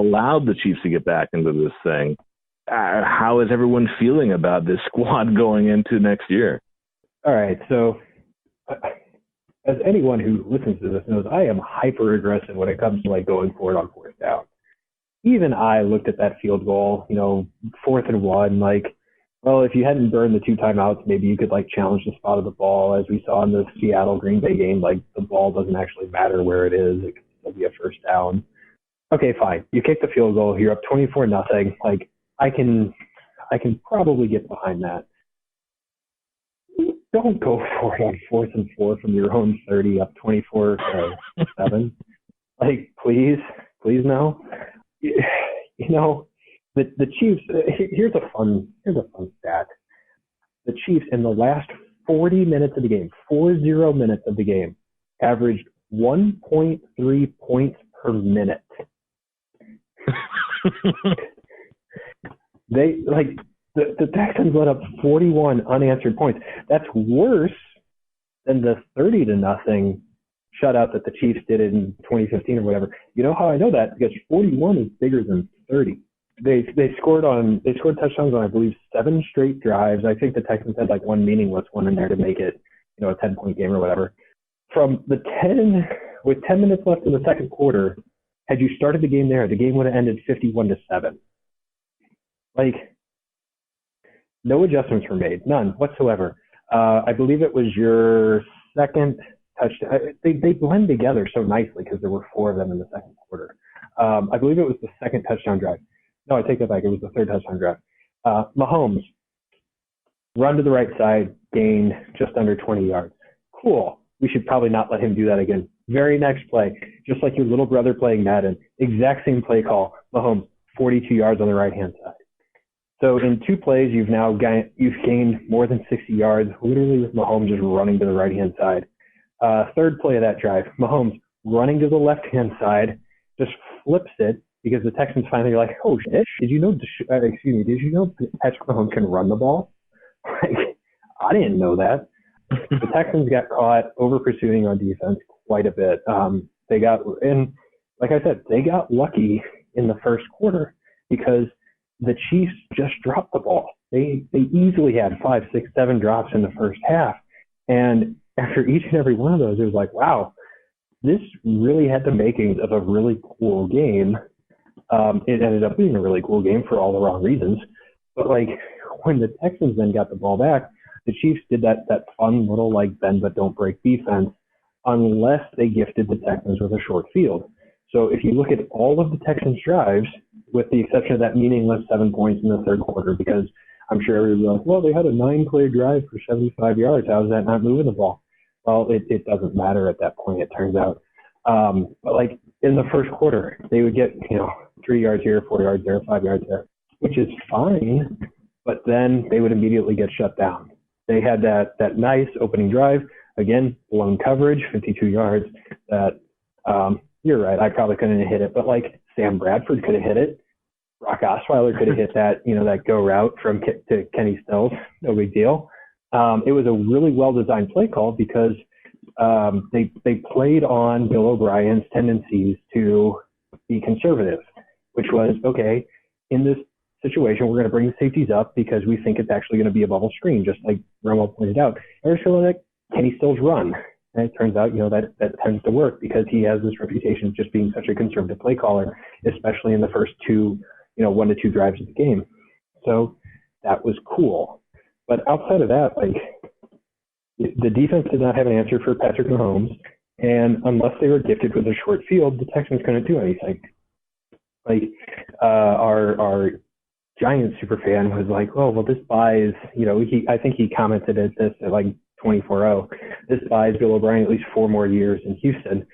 allowed the Chiefs to get back into this thing. How is everyone feeling about this squad going into next year? All right, so as anyone who listens to this knows, I am hyper aggressive when it comes to like going for it on fourth down. Even I looked at that field goal, 4th and 1, like, well, if you hadn't burned the 2 timeouts, maybe you could like challenge the spot of the ball, as we saw in the Seattle Green Bay game. Like, the ball doesn't actually matter where it is; it can still be a first down. Okay, fine. You kick the field goal. You're up 24-0. Like, I can probably get behind that. Don't go for it on 4th and 4 from your own 30, up 24-7. Like, please no. The Chiefs. Here's a fun stat. The Chiefs in the last 40 minutes of the game, 40 minutes of the game, averaged 1.3 points per minute. The Texans let up 41 unanswered points. That's worse than the 30-0 shutout that the Chiefs did in 2015 or whatever. You know how I know that? Because 41 is bigger than 30. They scored touchdowns on, I believe, 7 straight drives. I think the Texans had like one meaningless one in there to make it, a 10-point game or whatever. With 10 minutes left in the second quarter, had you started the game there, the game would have ended 51-7. Like, no adjustments were made, none whatsoever. I believe it was your second touchdown. They blend together so nicely because there were 4 of them in the second quarter. I believe it was the second touchdown drive. No, I take that back. It was the third touchdown drive. Mahomes, run to the right side, gained just under 20 yards. Cool. We should probably not let him do that again. Very next play, just like your little brother playing Madden, exact same play call. Mahomes, 42 yards on the right-hand side. So in 2 plays, you've gained more than 60 yards, literally with Mahomes just running to the right-hand side. Third play of that drive, Mahomes running to the left-hand side, just flips it because the Texans finally are like, oh shit, did you know Patrick Mahomes can run the ball? Like, I didn't know that. The Texans got caught over pursuing on defense quite a bit. Like I said, they got lucky in the first quarter because the Chiefs just dropped the ball. They easily had 5, 6, 7 drops in the first half. And after each and every one of those, it was like, wow, this really had the makings of a really cool game. It ended up being a really cool game for all the wrong reasons. But like, when the Texans then got the ball back, the Chiefs did that fun little like bend but don't break defense unless they gifted the Texans with a short field. So if you look at all of the Texans drives, with the exception of that meaningless 7 points in the third quarter, because I'm sure everybody was like, well, they had a 9-play drive for 75 yards. How is that not moving the ball? Well, it doesn't matter at that point, it turns out. But like in the first quarter, they would get, 3 yards here, 4 yards there, 5 yards there, which is fine. But then they would immediately get shut down. They had that nice opening drive, again, blown coverage, 52 yards. That you're right, I probably couldn't have hit it, but like Sam Bradford could have hit it. Brock Osweiler could have hit that, that go route from to Kenny Stills. No big deal. It was a really well-designed play call because they played on Bill O'Brien's tendencies to be conservative, which was, okay, in this situation, we're going to bring the safeties up because we think it's actually going to be a bubble screen, just like Romo pointed out. And we're just going to let Kenny Stills run. And it turns out, that tends to work because he has this reputation of just being such a conservative play caller, especially in the first 1 to 2 drives of the game. So that was cool. But outside of that, like, the defense did not have an answer for Patrick Mahomes. And unless they were gifted with a short field, the Texans couldn't do anything. Like, our Giants superfan was like, oh, well, this buys, I think he commented at this at like 24-0. This buys Bill O'Brien at least 4 more years in Houston.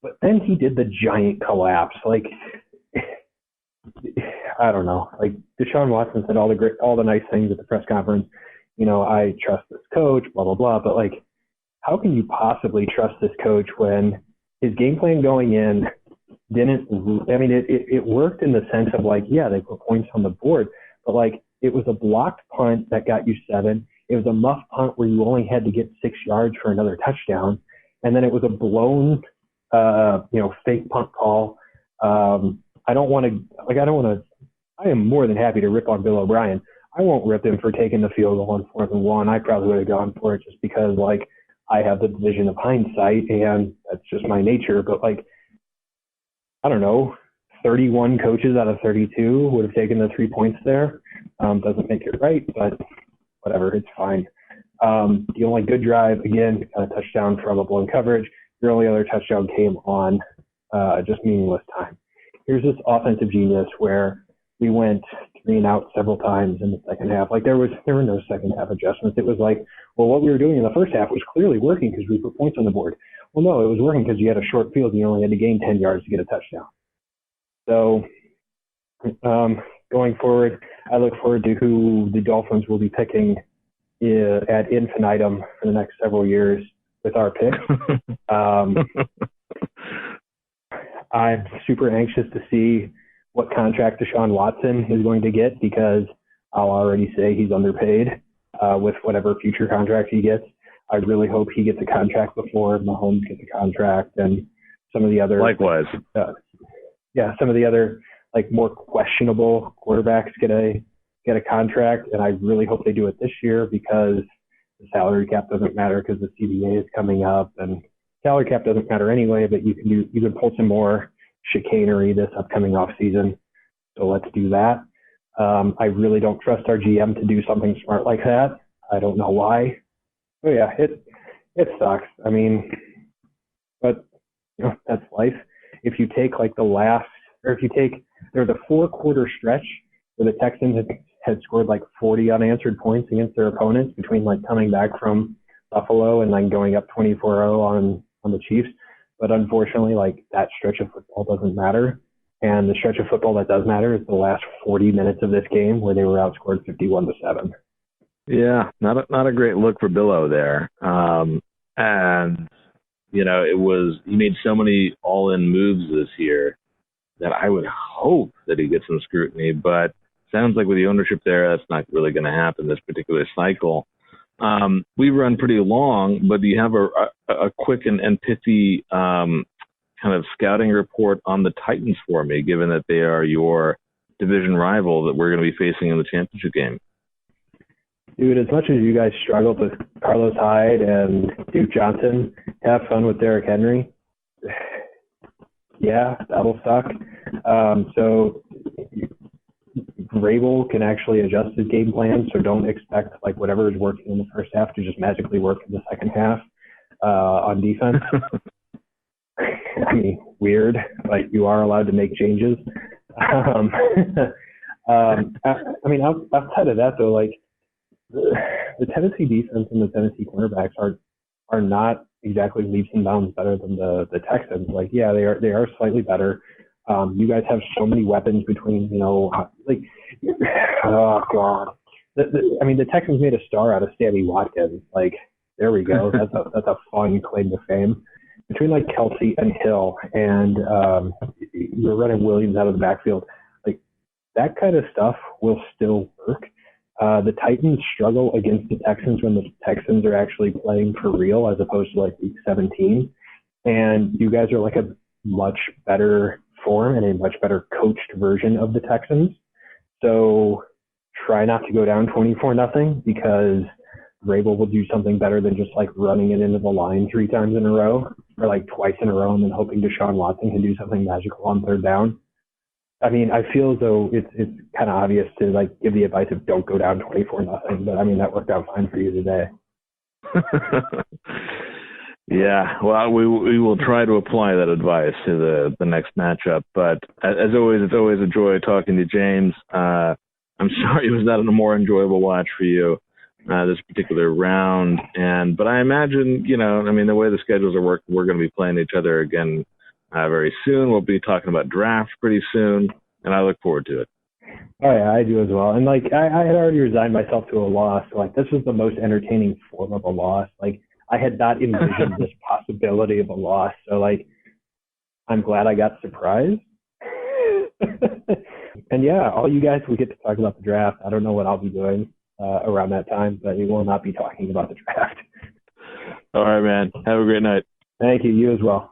But then he did the giant collapse. Like, I don't know. Like, Deshaun Watson said all the nice things at the press conference. I trust this coach, blah, blah, blah. But like, how can you possibly trust this coach when his game plan going in it worked in the sense of like, yeah, they put points on the board, but like, it was a blocked punt that got you 7. It was a muff punt where you only had to get 6 yards for another touchdown. And then it was a blown, fake punt call. I don't want like, I am more than happy to rip on Bill O'Brien. I won't rip him for taking the field goal on 4th and 1. I probably would have gone for it just because, like, I have the vision of hindsight, and that's just my nature. But, like, I don't know, 31 coaches out of 32 would have taken the 3 points there. Doesn't make it right, but whatever, it's fine. The only good drive, again, got a touchdown from a blown coverage. Your only other touchdown came on just meaningless time. Here's this offensive genius where we went 3 and out several times in the second half. Like, there were no second half adjustments. It was like, well, what we were doing in the first half was clearly working because we put points on the board. Well, no, it was working because you had a short field and you only had to gain 10 yards to get a touchdown. So going forward, I look forward to who the Dolphins will be picking ad infinitum for the next several years with our pick. I'm super anxious to see what contract Deshaun Watson is going to get because I'll already say he's underpaid with whatever future contract he gets. I really hope he gets a contract before Mahomes gets a contract and some of the other likewise. Some of the other like more questionable quarterbacks get a contract, and I really hope they do it this year because the salary cap doesn't matter because the CBA is coming up, and salary cap doesn't matter anyway. But you can pull some more chicanery this upcoming off season, so let's do that. I really don't trust our GM to do something smart like that. I don't know why. Oh yeah, it sucks. I mean, but you know, that's life. If you take like there's a 4-quarter stretch where the Texans had scored like 40 unanswered points against their opponents between like coming back from Buffalo and then going up 24-0 on the Chiefs. But unfortunately, like that stretch of football doesn't matter. And the stretch of football that does matter is the last 40 minutes of this game where they were outscored 51-7. Yeah, not a great look for Billo there. And you know, he made so many all-in moves this year that I would hope that he gets some scrutiny, but sounds like with the ownership there, that's not really going to happen this particular cycle. We run pretty long, but do you have a quick and pithy kind of scouting report on the Titans for me, given that they are your division rival that we're going to be facing in the championship game? Dude, as much as you guys struggled with Carlos Hyde and Duke Johnson, have fun with Derrick Henry. Yeah, that'll suck. So Vrabel can actually adjust his game plan, so don't expect like whatever is working in the first half to just magically work in the second half on defense. I mean, weird. Like, you are allowed to make changes. I mean, outside of that, though, like, the Tennessee defense and the Tennessee cornerbacks are not exactly leaps and bounds better than the Texans. Like, yeah, they are slightly better. You guys have so many weapons between, you know, like, oh God. I mean, the Texans made a star out of Sammy Watkins. Like, there we go. That's a fun claim to fame. Between like Kelsey and Hill, and you're running Williams out of the backfield, like that kind of stuff will still work. The Titans struggle against the Texans when the Texans are actually playing for real, as opposed to like week 17. And you guys are like a much better form and a much better coached version of the Texans. So try not to go down 24-0 because Vrabel will do something better than just like running it into the line 3 times in a row or like twice in a row and then hoping Deshaun Watson can do something magical on 3rd down. I mean, I feel as though it's kind of obvious to like give the advice of don't go down 24-0, but I mean, that worked out fine for you today. Yeah, well, we will try to apply that advice to the next matchup. But as always, it's always a joy talking to James. I'm sorry it was not a more enjoyable watch for you this particular round. But I imagine, you know, I mean, the way the schedules are working, we're going to be playing each other again very soon. We'll be talking about draft pretty soon, and I look forward to it. Oh, yeah, I do as well. And, like, I had already resigned myself to a loss. Like, this was the most entertaining form of a loss. Like, I had not envisioned this possibility of a loss. So, like, I'm glad I got surprised. And, yeah, all you guys will get to talk about the draft. I don't know what I'll be doing around that time, but we will not be talking about the draft. All right, man. Have a great night. Thank you. You as well.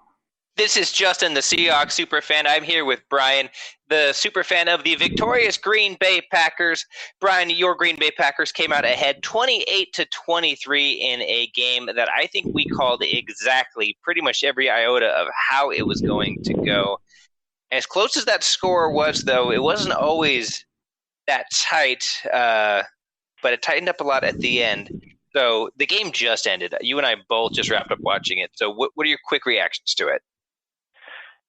This is Justin, the Seahawks superfan. I'm here with Brian, the superfan of the victorious Green Bay Packers. Brian, your Green Bay Packers came out ahead 28-23 in a game that I think we called exactly pretty much every iota of how it was going to go. As close as that score was, though, it wasn't always that tight, but it tightened up a lot at the end. So the game just ended. You and I both just wrapped up watching it. So what are your quick reactions to it?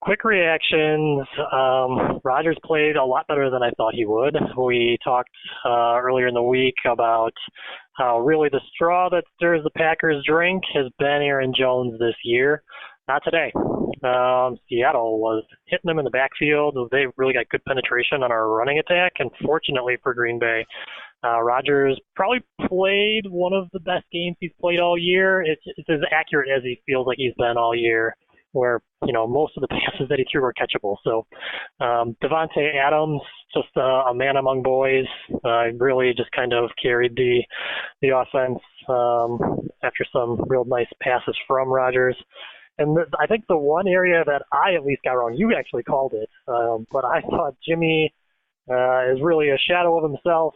Quick reactions. Rodgers played a lot better than I thought he would. We talked earlier in the week about how really the straw that stirs the Packers' drink has been Aaron Jones this year. Not today. Seattle was hitting them in the backfield. They really got good penetration on our running attack, and fortunately for Green Bay, Rodgers probably played one of the best games he's played all year. It's as accurate as he feels like he's been all year, where, most of the passes that he threw were catchable. So Devontae Adams, just a man among boys, really just kind of carried the offense after some real nice passes from Rodgers. And I think the one area that I at least got wrong, you actually called it, but I thought Jimmy is really a shadow of himself,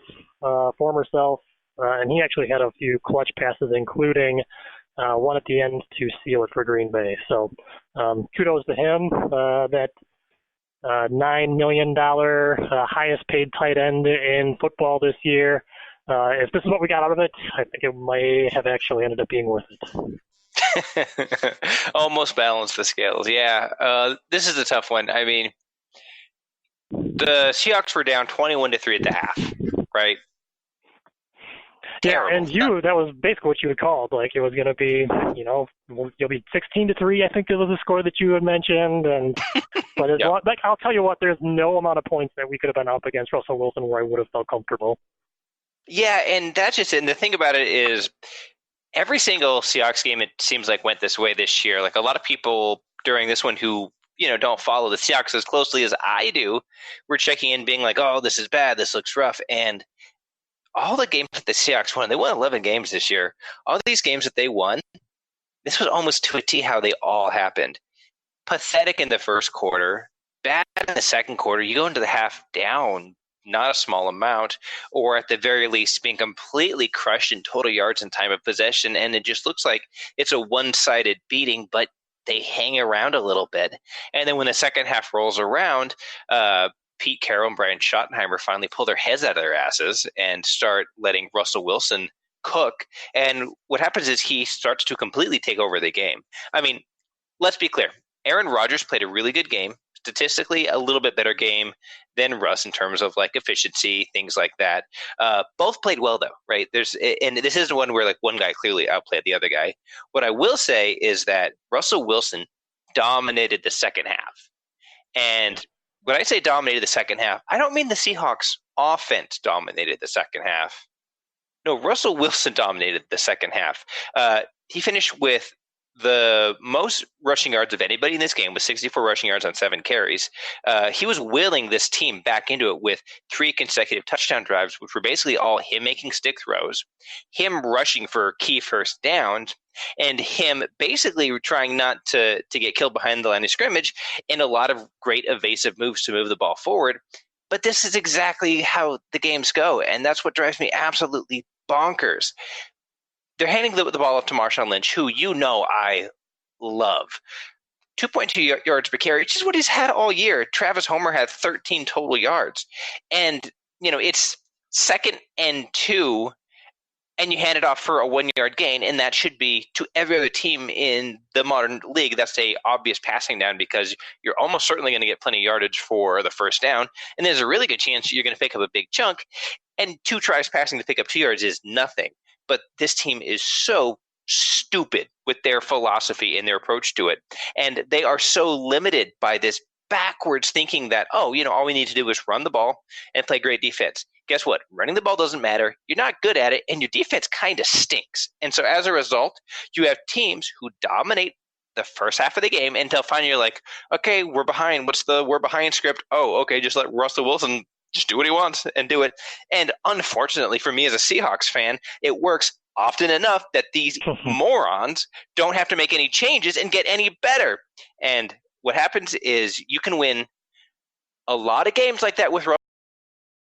former self, and he actually had a few clutch passes, including one at the end to seal it for Green Bay. So kudos to him. That $9 million highest paid tight end in football this year. If this is what we got out of it, I think it may have actually ended up being worth it. Almost balanced the scales. Yeah. This is a tough one. I mean, the Seahawks were down 21-3 at the half, right? Yeah, and that was basically what you had called. Like, it was going to be, you'll be 16-3, I think it was the score that you had mentioned. But it's yep. I'll tell you what, there's no amount of points that we could have been up against Russell Wilson where I would have felt comfortable. Yeah, and that's just it. And the thing about it is, every single Seahawks game, it seems like, went this way this year. Like, a lot of people during this one who, don't follow the Seahawks as closely as I do, were checking in being like, oh, this is bad, this looks rough. And all the games that the Seahawks won, they won 11 games this year. All these games that they won, this was almost to a T how they all happened. Pathetic in the first quarter, bad in the second quarter. You go into the half down, not a small amount, or at the very least being completely crushed in total yards and time of possession, and it just looks like it's a one-sided beating, but they hang around a little bit. And then when the second half rolls around, Pete Carroll and Brian Schottenheimer finally pull their heads out of their asses and start letting Russell Wilson cook. And what happens is he starts to completely take over the game. I mean, let's be clear. Aaron Rodgers played a really good game, statistically a little bit better game than Russ in terms of like efficiency, things like that. Both played well though, right? And this isn't one where like one guy clearly outplayed the other guy. What I will say is that Russell Wilson dominated the second half. And when I say dominated the second half, I don't mean the Seahawks offense dominated the second half. No, Russell Wilson dominated the second half. He finished with the most rushing yards of anybody in this game, with 64 rushing yards on 7 carries. He was willing this team back into it with 3 consecutive touchdown drives, which were basically all him making stick throws, him rushing for key first downs, and him basically trying not to get killed behind the line of scrimmage, and a lot of great evasive moves to move the ball forward. But this is exactly how the games go, and that's what drives me absolutely bonkers. They're handing the ball off to Marshawn Lynch, who I love. 2.2 yards per carry, which is what he's had all year. Travis Homer had 13 total yards. And, it's 2nd and 2, and you hand it off for a 1-yard gain, and that should be, to every other team in the modern league, that's a obvious passing down because you're almost certainly going to get plenty of yardage for the first down, and there's a really good chance you're going to pick up a big chunk, and 2 tries passing to pick up 2 yards is nothing. But this team is so stupid with their philosophy and their approach to it. And they are so limited by this backwards thinking that, all we need to do is run the ball and play great defense. Guess what? Running the ball doesn't matter. You're not good at it, and your defense kind of stinks. And so as a result, you have teams who dominate the first half of the game until finally you're like, okay, we're behind. What's the we're behind script? Oh, okay, just let Russell Wilson just do what he wants and do it. And unfortunately for me as a Seahawks fan, it works often enough that these morons don't have to make any changes and get any better. And what happens is you can win a lot of games like that with